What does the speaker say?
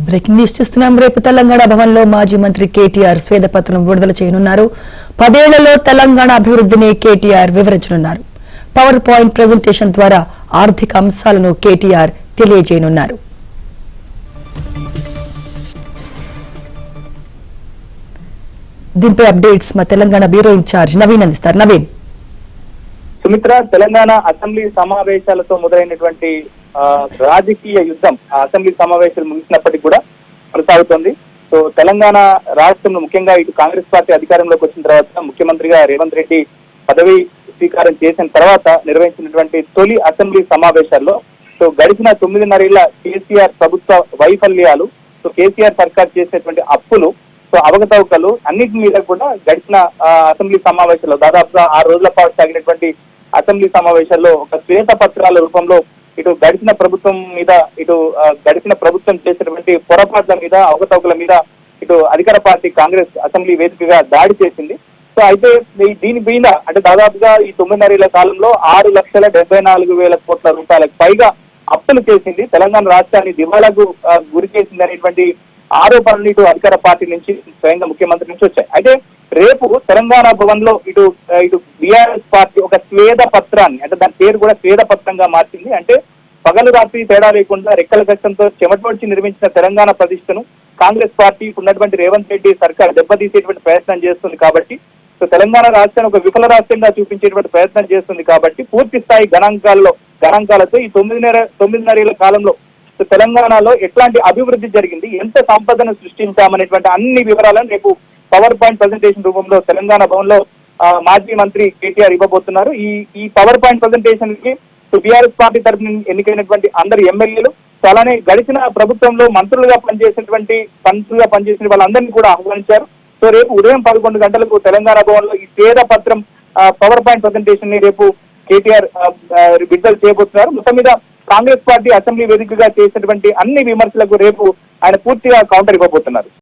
Breaking news చూస్తున్నాం. రేపు తెలంగాణ భవన్లో మాజీ మంత్రి కేటీఆర్ స్వేదపత్రం విడుదల చేయనున్నారు. 10 ఏళ్లలో తెలంగాణ అభివృద్ధిని కేటీఆర్ వివరించనున్నారు. పవర్ పాయింట్ ప్రెజెంటేషన్ ద్వారా ఆర్థిక అంశాలను కేటీఆర్ తెలియజేయనున్నారు. దీనిపై అప్డేట్స్ మా తెలంగాణ బ్యూరో ఇన్ఛార్జ్ నవీన్ అందిస్తారు. నవీన్. సుమిత్ర, తెలంగాణ అసెంబ్లీ సమావేశాలతో మొదలైనటువంటి రాజకీయ యుద్ధం అసెంబ్లీ సమావేశాలు ముగిసినప్పటికీ కూడా కొనసాగుతోంది. సో తెలంగాణ రాష్ట్రంలో ముఖ్యంగా ఇటు కాంగ్రెస్ పార్టీ అధికారంలోకి వచ్చిన తర్వాత ముఖ్యమంత్రిగా రేవంత్ రెడ్డి పదవి స్వీకారం చేసిన తర్వాత నిర్వహించినటువంటి తొలి అసెంబ్లీ సమావేశాల్లో సో గడిచిన 9.5 ఏళ్ల కేసీఆర్ ప్రభుత్వ వైఫల్యాలు, సో కేసీఆర్ సర్కార్ చేసినటువంటి అప్పులు, సో అవకతవకలు అన్నిటి మీద కూడా గడిచిన అసెంబ్లీ సమావేశాల్లో దాదాపుగా 6 రోజుల పాటు సాగినటువంటి అసెంబ్లీ సమావేశాల్లో ఒక శ్వేత పత్రాల రూపంలో ఇటు గడిచిన ప్రభుత్వం మీద, ఇటు గడిచిన ప్రభుత్వం చేసినటువంటి పొరపాట్ల మీద, అవకతవకల మీద ఇటు అధికార పార్టీ కాంగ్రెస్ అసెంబ్లీ వేదికగా దాడి చేసింది. సో అయితే దీని మీద అంటే దాదాపుగా ఈ 9.5 ఏళ్ల కాలంలో 6,74,000 కోట్ల రూపాయలకు పైగా అప్పులు చేసింది, తెలంగాణ రాష్ట్రాన్ని దివాలాకు గురి చేసింది అనేటువంటి ఆరోపణలు ఇటు అధికార పార్టీ నుంచి స్వయంగా ముఖ్యమంత్రి నుంచి వచ్చాయి. అయితే రేపు తెలంగాణ భవన్ లో ఇటు బీఆర్ఎస్ పార్టీ ఒక స్వేద పత్రాన్ని, అంటే దాని పేరు కూడా స్వేద పత్రంగా మార్చింది. అంటే పగలు రాత్రి తేడా లేకుండా రెక్కల కష్టంతో చెమటోడ్చి నిర్మించిన తెలంగాణ ప్రతిష్టను కాంగ్రెస్ పార్టీ ఉన్నటువంటి రేవంత్ రెడ్డి సర్కార్ దెబ్బతీసేటువంటి ప్రయత్నం చేస్తుంది కాబట్టి, సో తెలంగాణ రాష్ట్రాన్ని ఒక విఫల రాష్ట్రంగా చూపించేటువంటి ప్రయత్నం చేస్తుంది కాబట్టి పూర్తి స్థాయి గణాంకాలతో ఈ 9.5 ఏళ్ల కాలంలో తెలంగాణలో ఎట్లాంటి అభివృద్ధి జరిగింది, ఎంత సంపదను సృష్టించామనేటువంటి అన్ని వివరాలను రేపు పవర్ పాయింట్ ప్రెజెంటేషన్ రూపంలో తెలంగాణ భవన్ లో మాజీ మంత్రి కేటీఆర్ ఇవ్వబోతున్నారు. ఈ పవర్ పాయింట్ ప్రెజెంటేషన్ కి బీఆర్ఎస్ పార్టీ తరఫున ఎన్నికైనటువంటి అందరు ఎమ్మెల్యేలు, అలానే గడిచిన ప్రభుత్వంలో మంత్రులుగా పనిచేసిన వాళ్ళందరినీ కూడా ఆహ్వానించారు. సో రేపు ఉదయం 11 గంటలకు తెలంగాణ భవన్ లో ఈ స్వేద పత్రం పవర్ పాయింట్ ప్రెజెంటేషన్ ని రేపు కేటీఆర్ విడుదల చేయబోతున్నారు. మొత్తం మీద కాంగ్రెస్ పార్టీ అసెంబ్లీ వేదికగా చేసినటువంటి అన్ని విమర్శలకు రేపు ఆయన పూర్తిగా కౌంటర్ ఇవ్వబోతున్నారు.